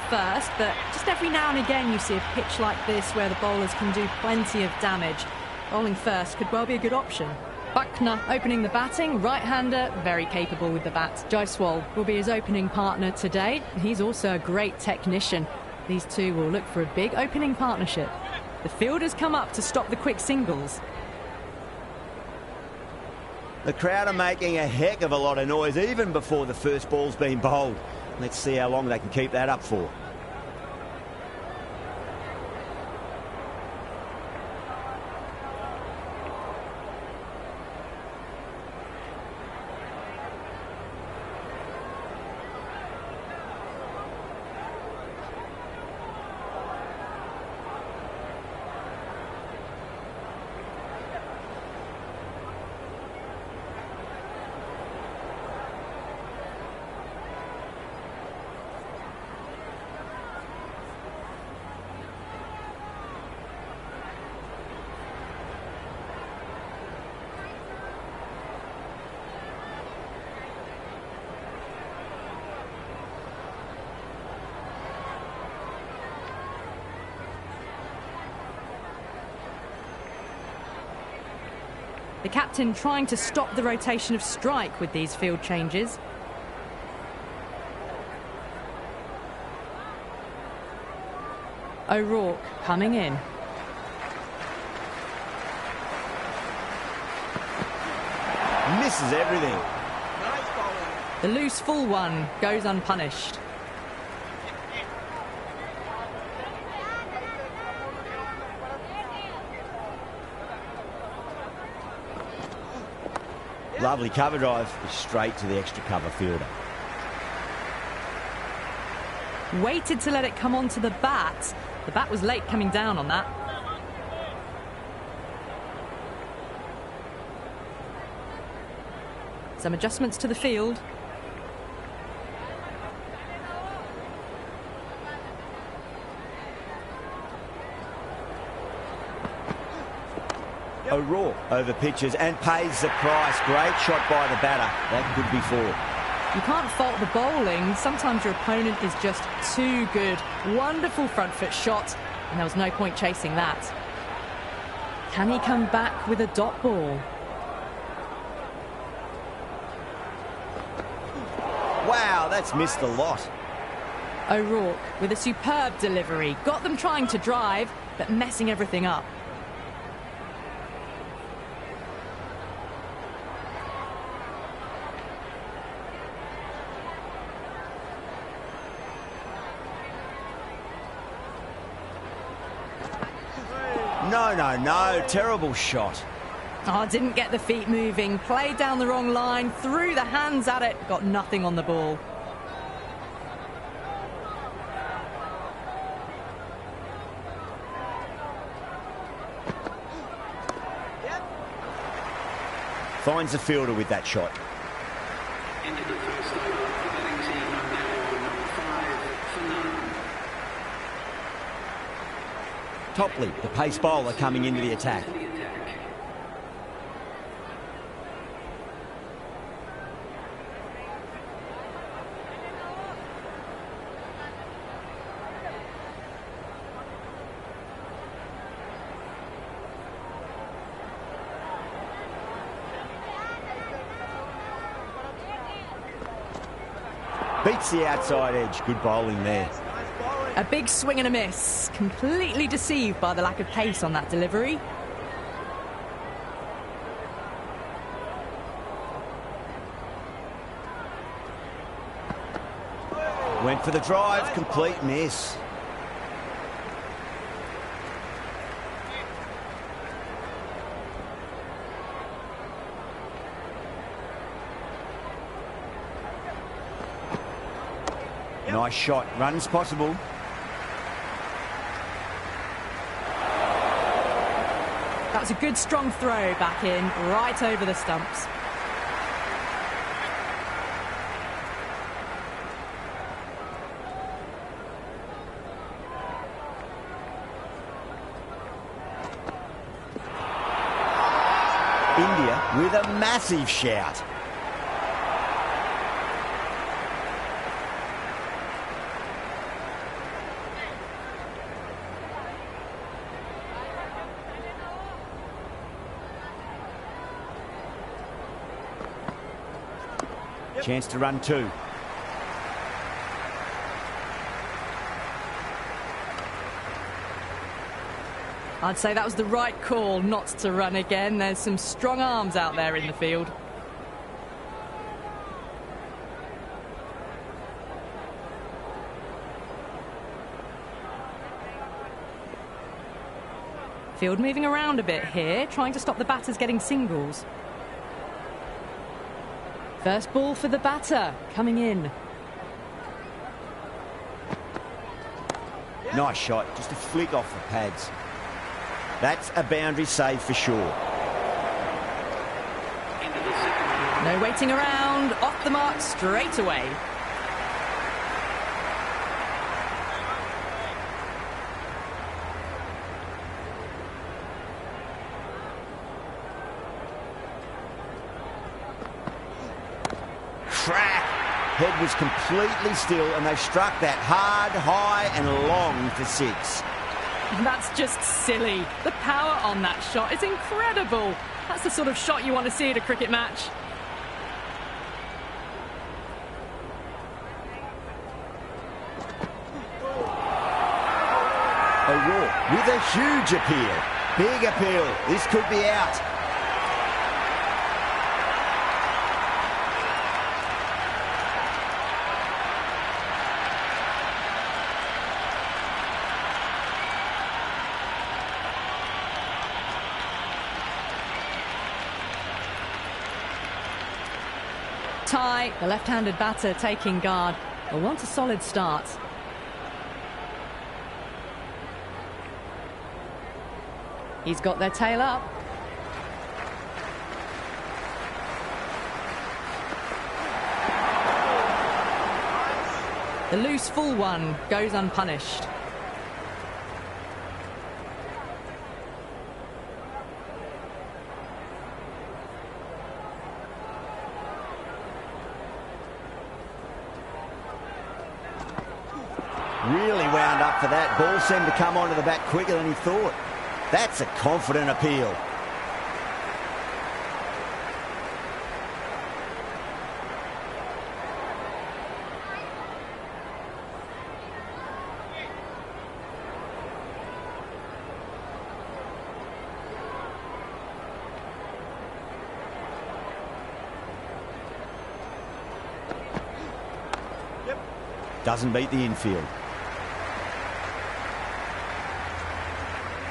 first, but just every now and again you see a pitch like this where the bowlers can do plenty of damage. Bowling first could well be a good option. Buckner opening the batting, right-hander, very capable with the bat. Jaiswal will be his opening partner today. He's also a great technician. These two will look for a big opening partnership. The fielders come up to stop the quick singles. The crowd are making a heck of a lot of noise even before the first ball's been bowled. Let's see how long they can keep that up for. The captain trying to stop the rotation of strike with these field changes. O'Rourke coming in. Misses everything. The loose full one goes unpunished. Lovely cover drive, straight to the extra cover fielder. Waited to let it come onto the bat. The bat was late coming down on that. Some adjustments to the field. O'Rourke over pitches and pays the price. Great shot by the batter. That could be four. You can't fault the bowling. Sometimes your opponent is just too good. Wonderful front foot shot, and there was no point chasing that. Can he come back with a dot ball? Wow, that's missed a lot. O'Rourke with a superb delivery. Got them trying to drive, but messing everything up. No. Terrible shot. Oh, didn't get the feet moving. Played down the wrong line. Threw the hands at it. Got nothing on the ball. Finds the fielder with that shot. Topley, the pace bowler, coming into the attack. Beats the outside edge. Good bowling there. A big swing and a miss. Completely deceived by the lack of pace on that delivery. Went for the drive. Complete miss. Nice shot. Runs possible. That was a good strong throw back in, right over the stumps. India with a massive shout. Chance to run two. I'd say that was the right call not to run again. There's some strong arms out there in the field. Field moving around a bit here, trying to stop the batters getting singles. First ball for the batter, coming in. Nice shot, just a flick off the pads. That's a boundary save for sure. No waiting around, off the mark straight away. Crack! Head was completely still and they struck that hard, high and long for six. That's just silly. The power on that shot is incredible. That's the sort of shot you want to see at a cricket match. O'Rourke with a huge appeal. Big appeal. This could be out. Tie, the left-handed batter taking guard. They'll want a solid start. He's got their tail up. The loose full one goes unpunished. Really wound up for that. Ball seemed to come onto the bat quicker than he thought. That's a confident appeal. Doesn't beat the infield.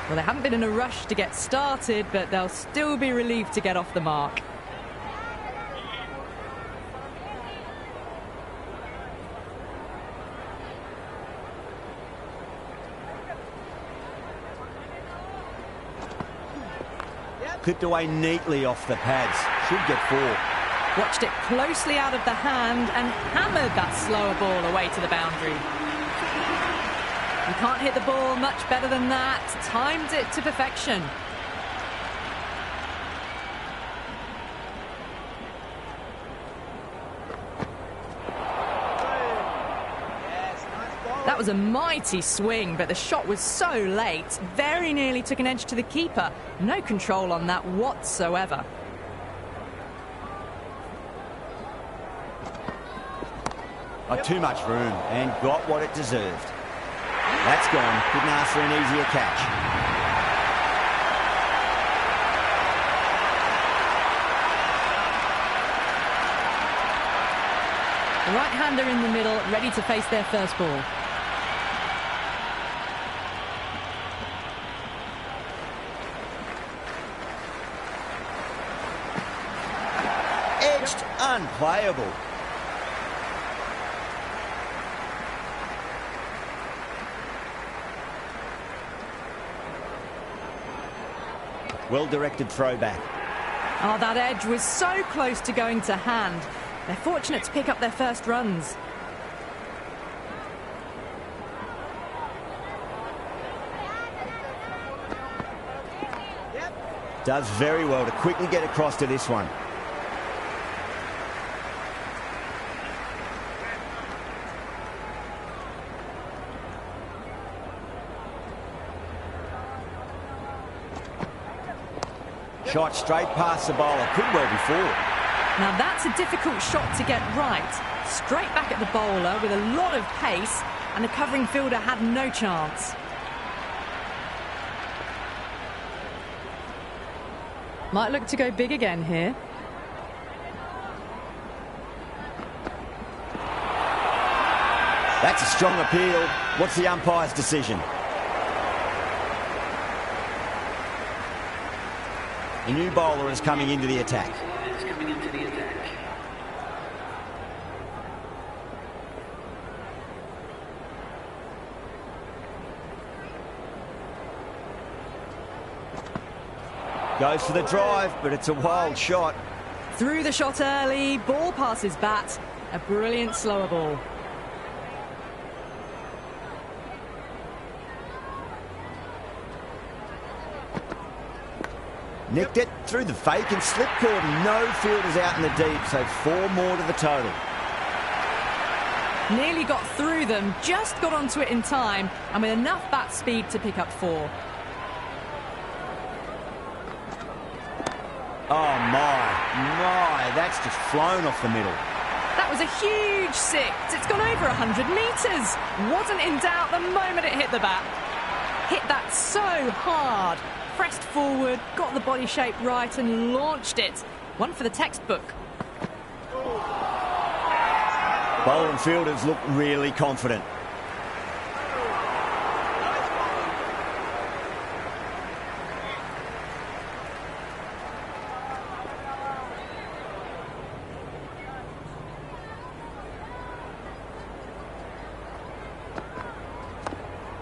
Well, they haven't been in a rush to get started, but they'll still be relieved to get off the mark. Clipped away neatly off the pads. Should get four. Watched it closely out of the hand and hammered that slower ball away to the boundary. You can't hit the ball much better than that. Timed it to perfection. That was a mighty swing, but the shot was so late. Very nearly took an edge to the keeper. No control on that whatsoever. Not too much room and got what it deserved. That's gone. Couldn't ask for an easier catch. The right-hander in the middle, ready to face their first ball. Edged, unplayable. Well-directed throwback. Oh, that edge was so close to going to hand. They're fortunate to pick up their first runs. Does very well to quickly get across to this one. Shot straight past the bowler. Could well be four. Now that's a difficult shot to get right. Straight back at the bowler with a lot of pace, and the covering fielder had no chance. Might look to go big again here. That's a strong appeal. What's the umpire's decision? The new bowler is coming into the attack. Goes for the drive, but it's a wild shot. Threw the shot early, ball passes bat. A brilliant slower ball. Nicked it through the fake and slip caught. No fielders out in the deep, so 4 more to the total. Nearly got through them, just got onto it in time, and with enough bat speed to pick up 4. Oh my, that's just flown off the middle. That was a huge 6. It's gone over 100 metres. Wasn't in doubt the moment it hit the bat. Hit that so hard. Pressed forward, got the body shape right and launched it. One for the textbook. Bowler and fielders look really confident.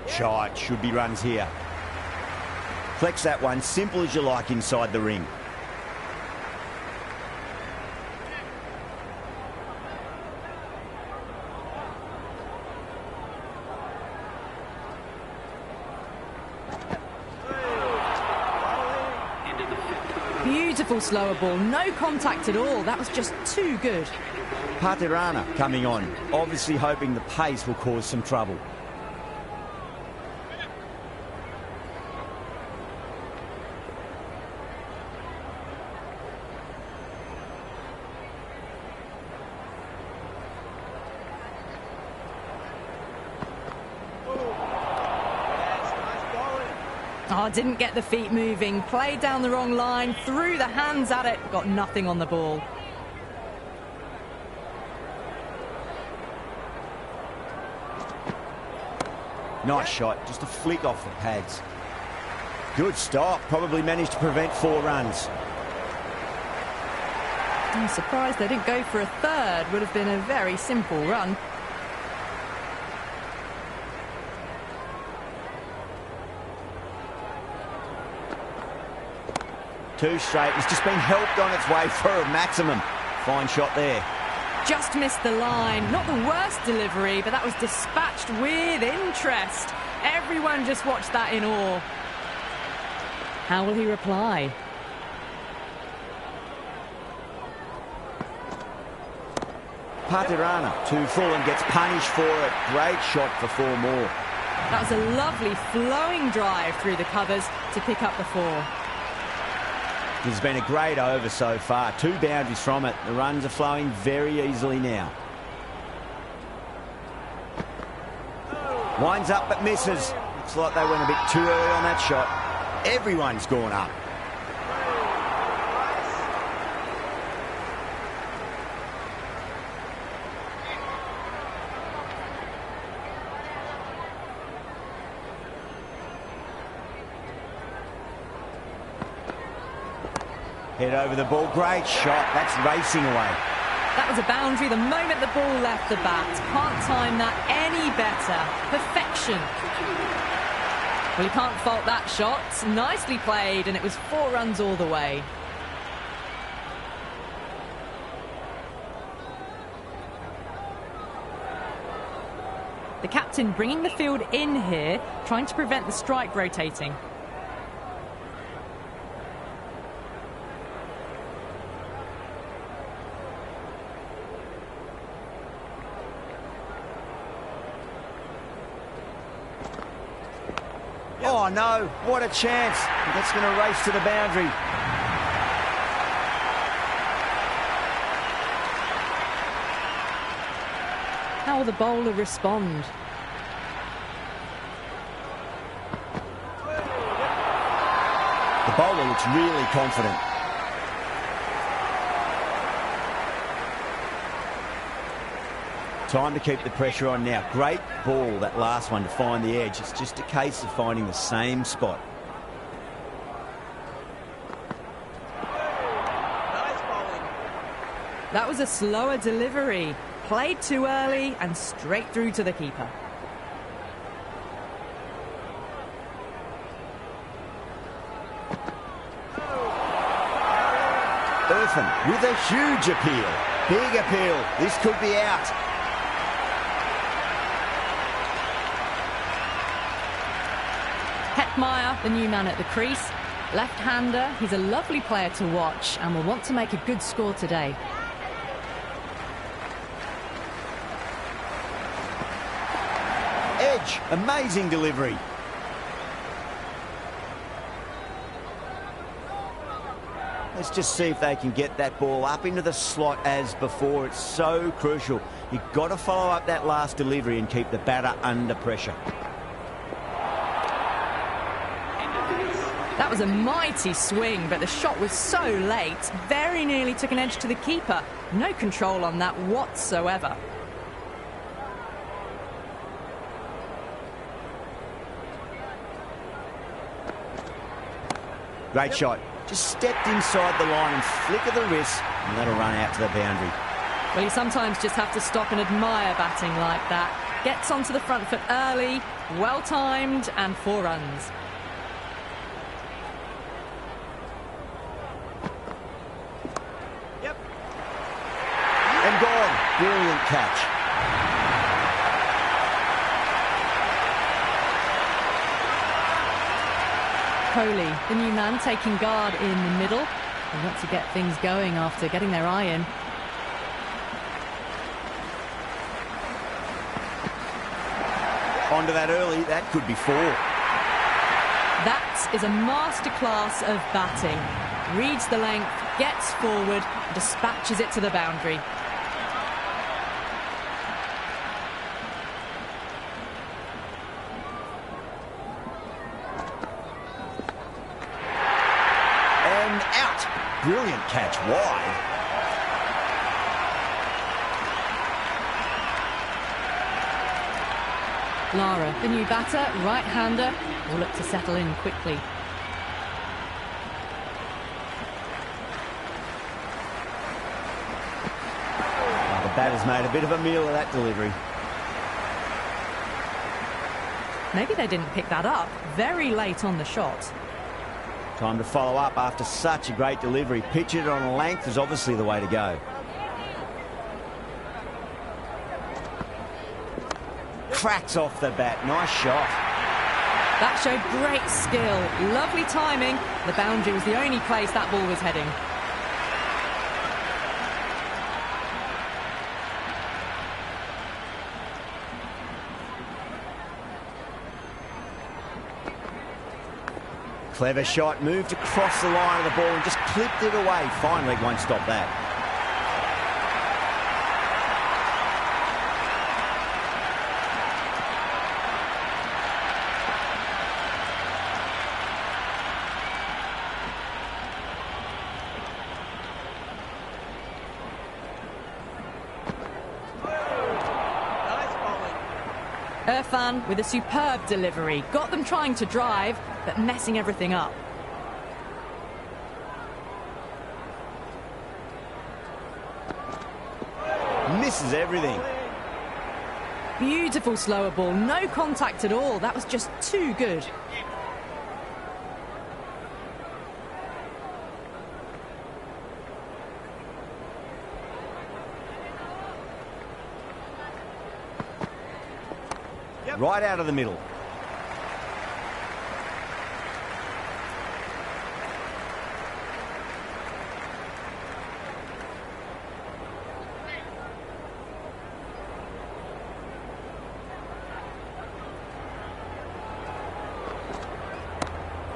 Shot, should be runs here. Flex that one, simple as you like inside the ring. Beautiful slower ball, no contact at all. That was just too good. Patirana coming on, obviously hoping the pace will cause some trouble. Oh, didn't get the feet moving, played down the wrong line, threw the hands at it, got nothing on the ball. Nice shot, just a flick off the pads. Good stop, probably managed to prevent 4 runs. I'm surprised they didn't go for a third, would have been a very simple run. Two straight, it's just been helped on its way for a maximum. Fine shot there. Just missed the line. Not the worst delivery, but that was dispatched with interest. Everyone just watched that in awe. How will he reply? Patirana, too full and gets punished for it. Great shot for 4 more. That was a lovely flowing drive through the covers to pick up the 4. This has been a great over so far. 2 boundaries from it. The runs are flowing very easily now. Winds up but misses. Looks like they went a bit too early on that shot. Everyone's gone up. Head over the ball, great shot, that's racing away. That was a boundary the moment the ball left the bat. Can't time that any better. Perfection. Well, you can't fault that shot. Nicely played, and it was 4 runs all the way. The captain bringing the field in here, trying to prevent the strike rotating. Oh no, what a chance. That's going to race to the boundary. How will the bowler respond? The bowler looks really confident. Time to keep the pressure on now. Great ball, that last one, to find the edge. It's just a case of finding the same spot. That was a slower delivery. Played too early and straight through to the keeper. Irfan with a huge appeal. Big appeal. This could be out. Hetmeyer, the new man at the crease. Left-hander, he's a lovely player to watch and will want to make a good score today. Edge, amazing delivery. Let's just see if they can get that ball up into the slot as before. It's so crucial. You've got to follow up that last delivery and keep the batter under pressure. That was a mighty swing, but the shot was so late. Very nearly took an edge to the keeper. No control on that whatsoever. Great shot. Just stepped inside the line and flick of the wrist, and that'll run out to the boundary. Well, you sometimes just have to stop and admire batting like that. Gets onto the front foot early, well-timed, and 4 runs. Yep. And gone. Brilliant catch. Kohli, the new man, taking guard in the middle. They want to get things going after getting their eye in. Onto that early, that could be 4. That is a masterclass of batting. Reads the length, gets forward, dispatches it to the boundary. Brilliant catch wide. Lara, the new batter, right-hander, will look to settle in quickly. Well, the batter's made a bit of a meal of that delivery. Maybe they didn't pick that up. Very late on the shot. Time to follow up after such a great delivery. Pitch it on length is obviously the way to go. Cracks off the bat. Nice shot. That showed great skill. Lovely timing. The boundary was the only place that ball was heading. Clever shot, moved across the line of the ball and just clipped it away. Fine leg won't stop that. Irfan with a superb delivery. Got them trying to drive, but messing everything up. Misses everything. Beautiful slower ball. No contact at all. That was just too good. Right out of the middle.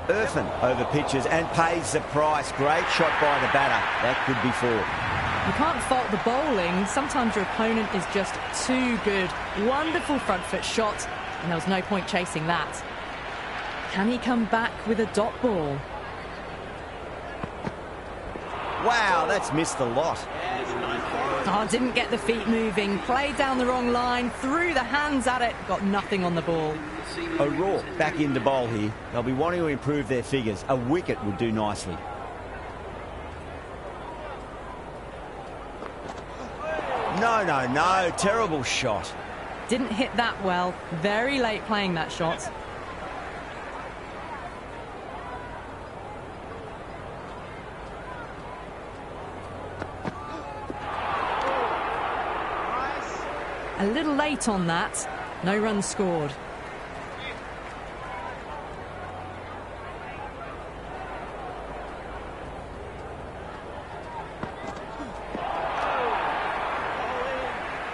Irfan over pitches and pays the price. Great shot by the batter. That could be 4. You can't fault the bowling. Sometimes your opponent is just too good. Wonderful front foot shot, and there was no point chasing that. Can he come back with a dot ball? Wow, that's missed the lot. Oh, didn't get the feet moving. Played down the wrong line, threw the hands at it, got nothing on the ball. O'Rourke back into bowl here. They'll be wanting to improve their figures. A wicket would do nicely. No. Terrible shot. Didn't hit that well. Very late playing that shot. A little late on that. No runs scored.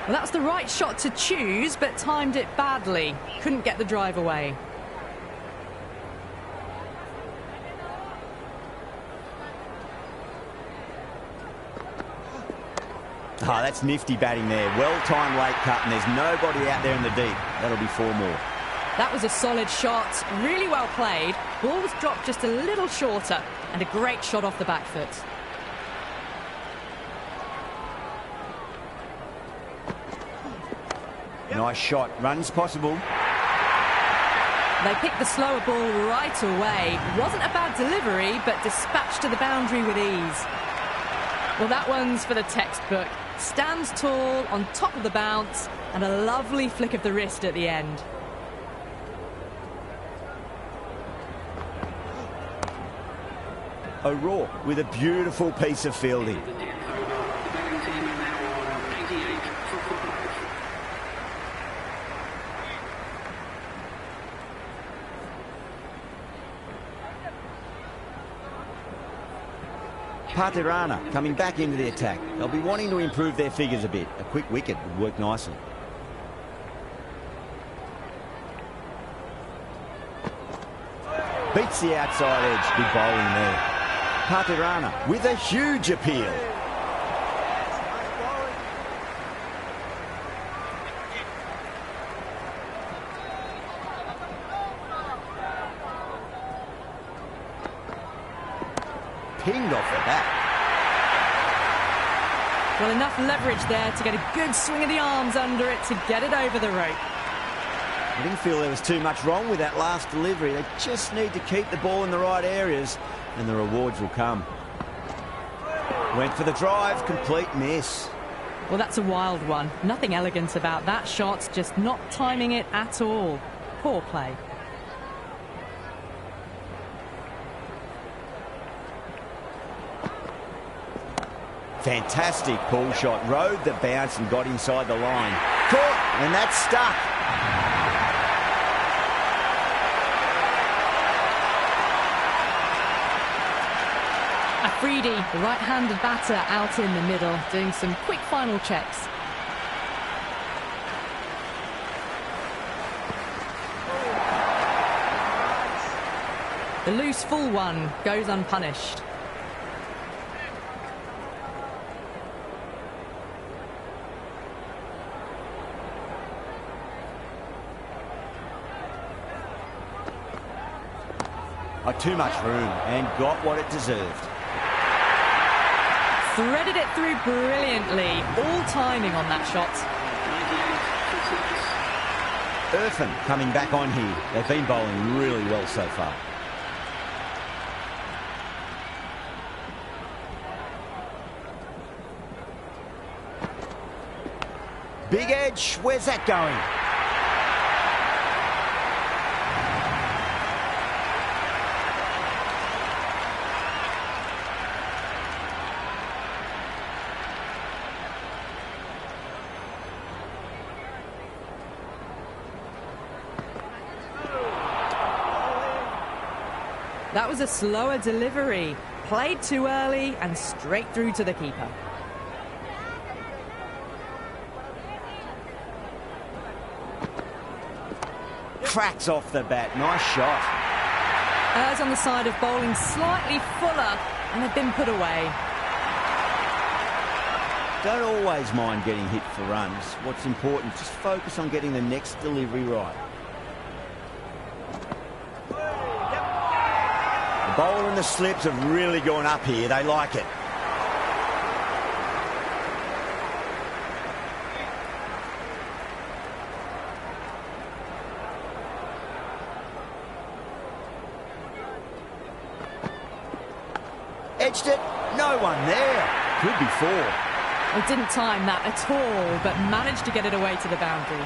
Well, that's the right shot to choose, but timed it badly. Couldn't get the drive away. Oh, that's nifty batting there. Well-timed late cut, and there's nobody out there in the deep. That'll be 4 more. That was a solid shot. Really well played. Ball was dropped just a little shorter, and a great shot off the back foot. Nice shot. Runs possible. They picked the slower ball right away. Wasn't a bad delivery, but dispatched to the boundary with ease. Well, that one's for the textbook. Stands tall on top of the bounce, and a lovely flick of the wrist at the end. O'Rourke with a beautiful piece of fielding. Patirana coming back into the attack. They'll be wanting to improve their figures a bit. A quick wicket would work nicely. Beats the outside edge. Good bowling there. Patirana with a huge appeal. Pinged off the bat. Well, enough leverage there to get a good swing of the arms under it to get it over the rope. I didn't feel there was too much wrong with that last delivery. They just need to keep the ball in the right areas, and the rewards will come. Went for the drive, complete miss. Well, that's a wild one. Nothing elegant about that shot, just not timing it at all. Poor play. Fantastic pull shot. Rode the bounce and got inside the line. Caught, and that's stuck. Afridi, the right-handed batter, out in the middle, doing some quick final checks. The loose full one goes unpunished. Too much room, and got what it deserved. Threaded it through brilliantly. All timing on that shot. Irfan coming back on here. They've been bowling really well so far. Big edge. Where's that going? That was a slower delivery. Played too early and straight through to the keeper. Cracks off the bat. Nice shot. Errs on the side of bowling slightly fuller, and had been put away. Don't always mind getting hit for runs. What's important, just focus on getting the next delivery right. The bowler and the slips have really gone up here. They like it. Edged it. No one there. Could be 4. He didn't time that at all, but managed to get it away to the boundary.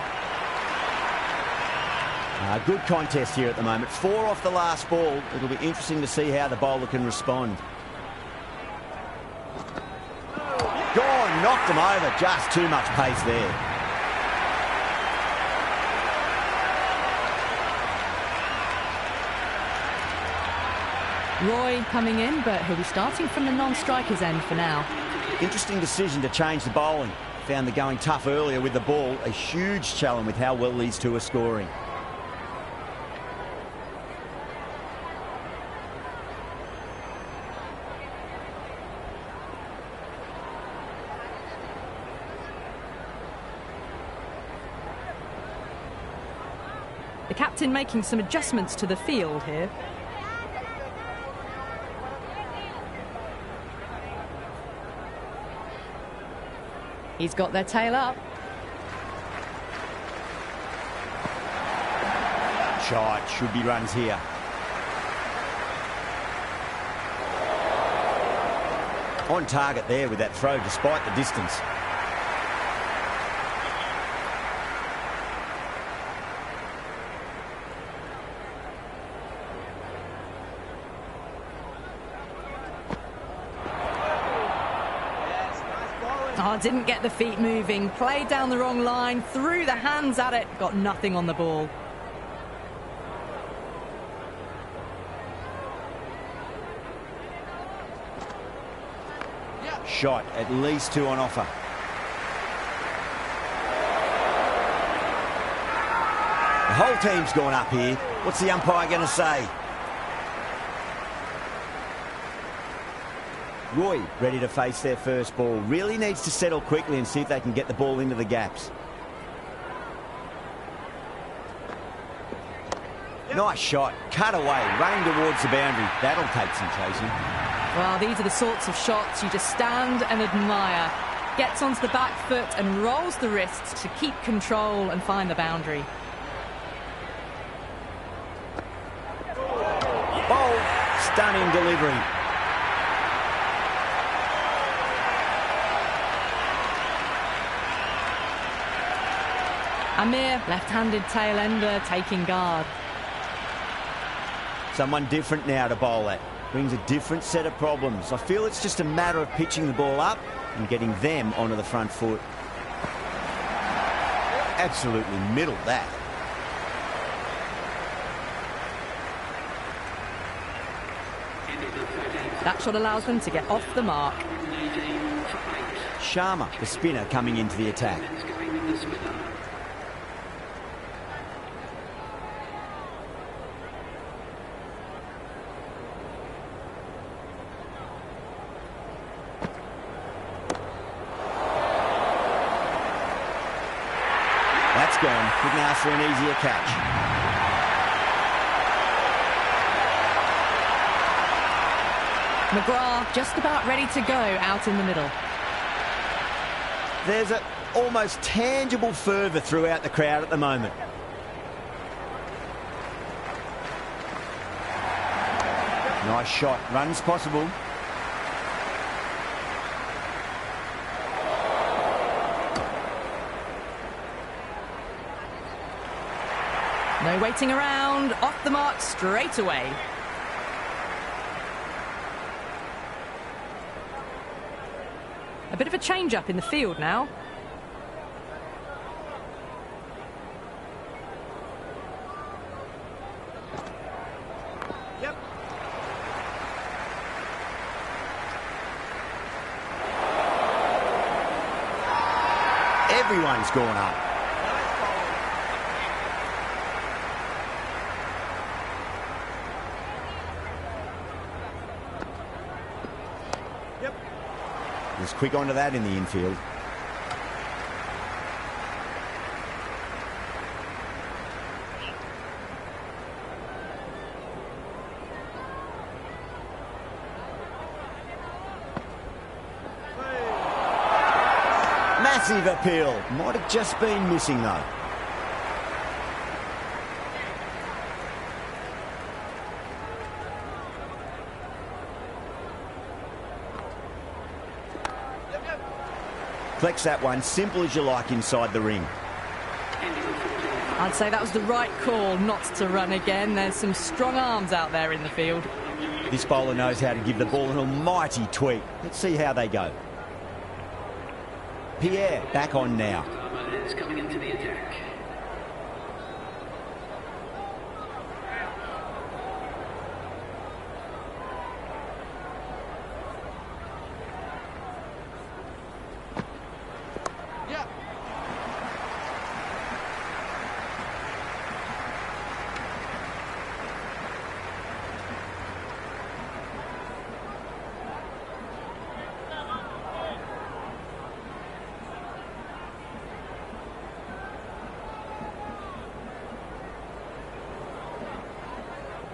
Good contest here at the moment. 4 off the last ball. It'll be interesting to see how the bowler can respond. Gone, knocked him over. Just too much pace there. Roy coming in, but he'll be starting from the non-striker's end for now. Interesting decision to change the bowling. Found the going tough earlier with the ball. A huge challenge with how well these two are scoring. The captain making some adjustments to the field here. He's got their tail up. Shot, should be runs here. On target there with that throw despite the distance. Oh, didn't get the feet moving, played down the wrong line, threw the hands at it, got nothing on the ball. Shot, at least 2 on offer. The whole team's gone up here. What's the umpire going to say? Roy ready to face their first ball. Really needs to settle quickly and see if they can get the ball into the gaps. Nice shot. Cut away. Running towards the boundary. That'll take some chasing. Well, these are the sorts of shots you just stand and admire. Gets onto the back foot and rolls the wrists to keep control and find the boundary. Bold. Stunning delivery. Amir, left-handed tail-ender, taking guard. Someone different now to bowl at. Brings a different set of problems. I feel it's just a matter of pitching the ball up and getting them onto the front foot. Absolutely middled that. That shot allows them to get off the mark. Sharma, the spinner, coming into the attack. That's gone. Couldn't ask for an easier catch. McGrath just about ready to go out in the middle. There's an almost tangible fervour throughout the crowd at the moment. Nice shot. Runs possible. No waiting around, off the mark straight away. A bit of a change-up in the field now. Yep. Everyone's gone up. The was quick onto that in the infield. Massive appeal. Might have just been missing though. Flex that one, simple as you like inside the ring. I'd say that was the right call not to run again. There's some strong arms out there in the field. This bowler knows how to give the ball an almighty tweak. Let's see how they go. Pierre back on now. Is coming into the attack.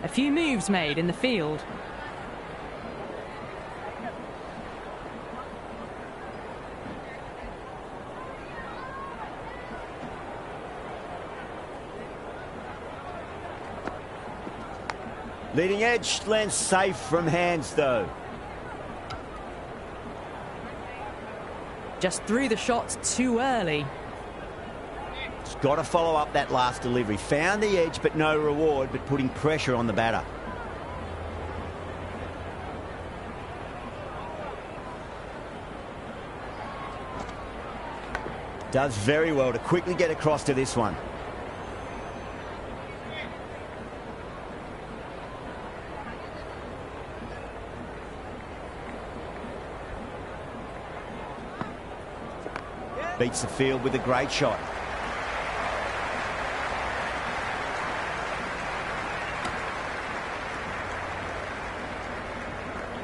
A few moves made in the field. Leading edge lands safe from hands though. Just threw the shots too early. He's got to follow up that last delivery. Found the edge but no reward, but putting pressure on the batter. Does very well to quickly get across to this one. Beats the field with a great shot.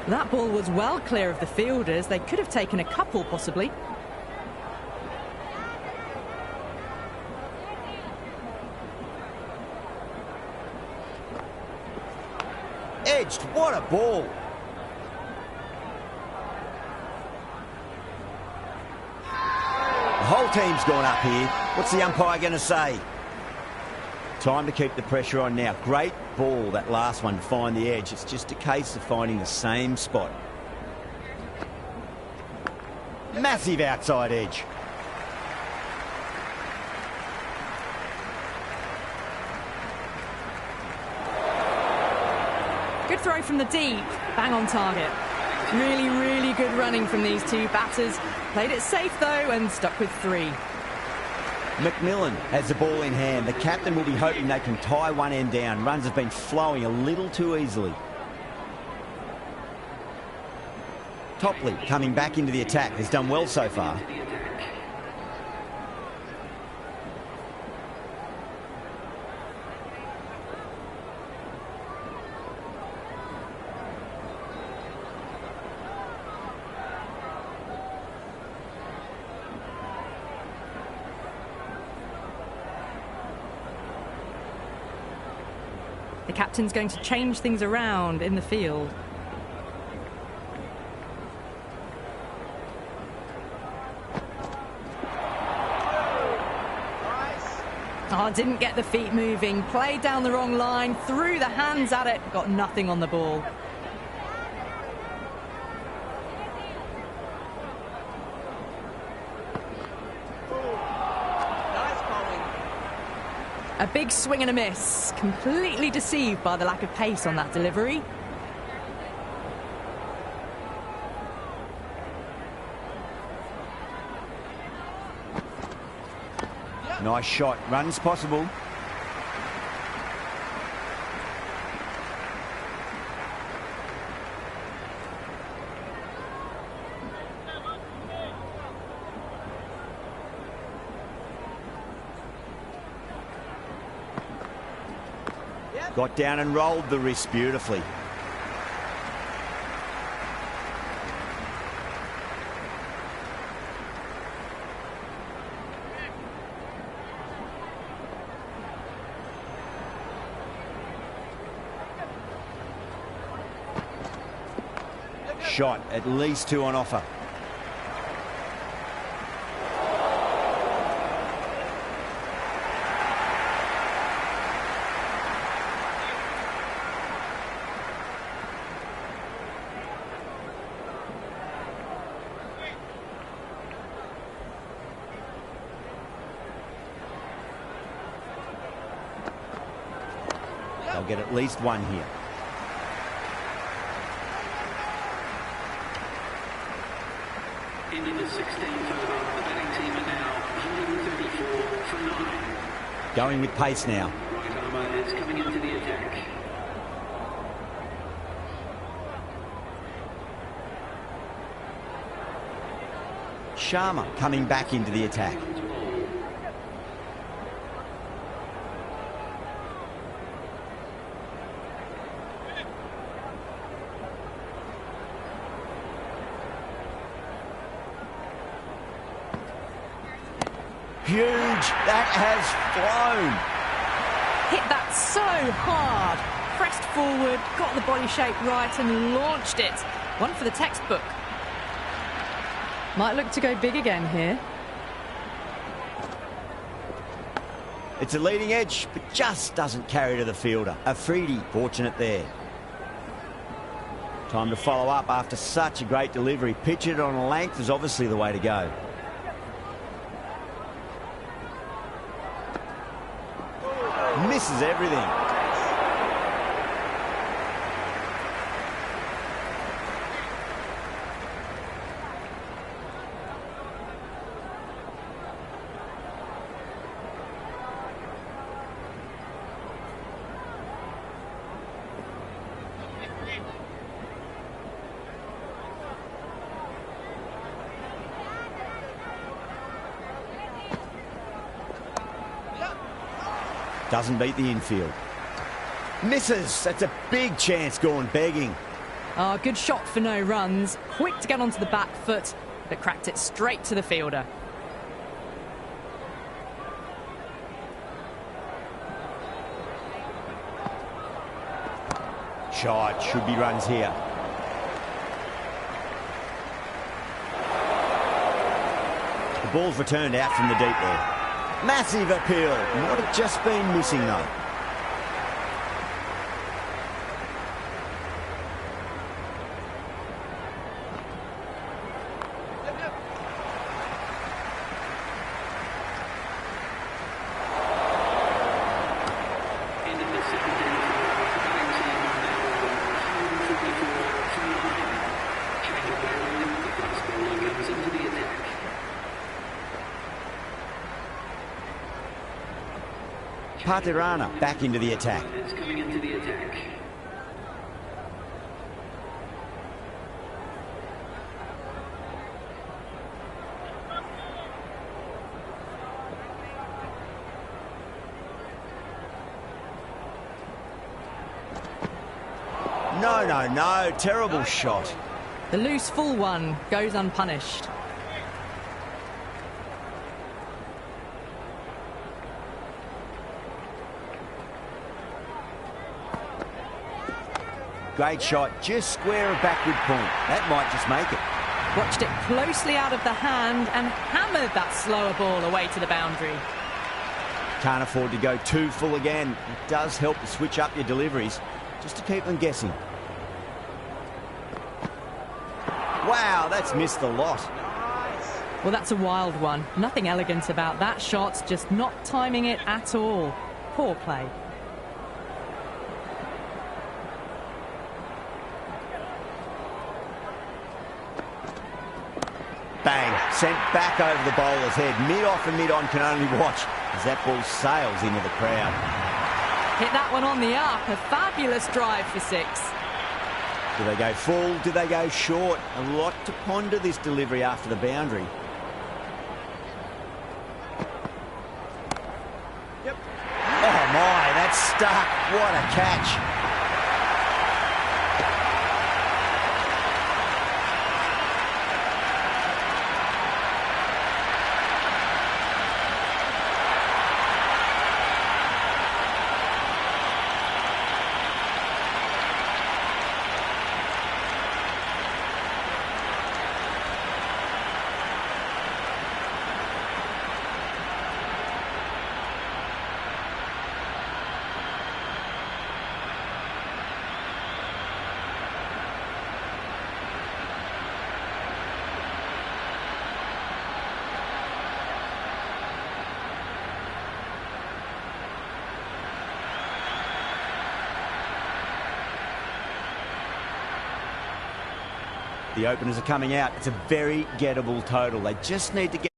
That ball was well clear of the fielders. They could have taken a couple, possibly. Edged, what a ball. The whole team's gone up here. What's the umpire going to say? Time to keep the pressure on now. Great ball, that last one, to find the edge. It's just a case of finding the same spot. Massive outside edge. Good throw from the deep. Bang on target. Really, really good running from these two batters. Played it safe, though, and stuck with 3. McMillan has the ball in hand. The captain will be hoping they can tie one end down. Runs have been flowing a little too easily. Topley coming back into the attack. Has done well so far. The captain's going to change things around in the field. Oh, didn't get the feet moving. Played down the wrong line, threw the hands at it, got nothing on the ball. A big swing and a miss. Completely deceived by the lack of pace on that delivery. Nice shot. Runs possible. Got down and rolled the wrist beautifully. shot. At least 2 on offer. They'll get at least 1 here. Into the 16th over, the batting team are now 134 for 9. Going with pace now. Right armour is coming into the attack. Sharma coming back into the attack. Huge. That has flown. Hit that so hard. Pressed forward, got the body shape right and launched it. One for the textbook. Might look to go big again here. It's a leading edge, but just doesn't carry to the fielder. Afridi fortunate there. Time to follow up after such a great delivery. Pitch it on a length is obviously the way to go. Misses everything. Doesn't beat the infield. Misses. That's a big chance going begging. Oh, good shot for no runs. Quick to get onto the back foot, but cracked it straight to the fielder. Shot. Should be runs here. The ball's returned out from the deep there. Massive appeal. Might have just been missing though. Patirana back into the attack. It's coming into the attack. No. Terrible shot. The loose full one goes unpunished. Great shot, just square of backward point. That might just make it. Watched it closely out of the hand and hammered that slower ball away to the boundary. Can't afford to go too full again. It does help to switch up your deliveries, just to keep them guessing. Wow, that's missed a lot. Well, that's a wild one. Nothing elegant about that shot, just not timing it at all. Poor play. Bang, sent back over the bowler's head. Mid-off and mid-on can only watch as that ball sails into the crowd. Hit that one on the up. A fabulous drive for 6. Do they go full? Do they go short? A lot to ponder this delivery after the boundary. Yep. Oh my, that's stuck. What a catch. The openers are coming out. It's a very gettable total. They just need to get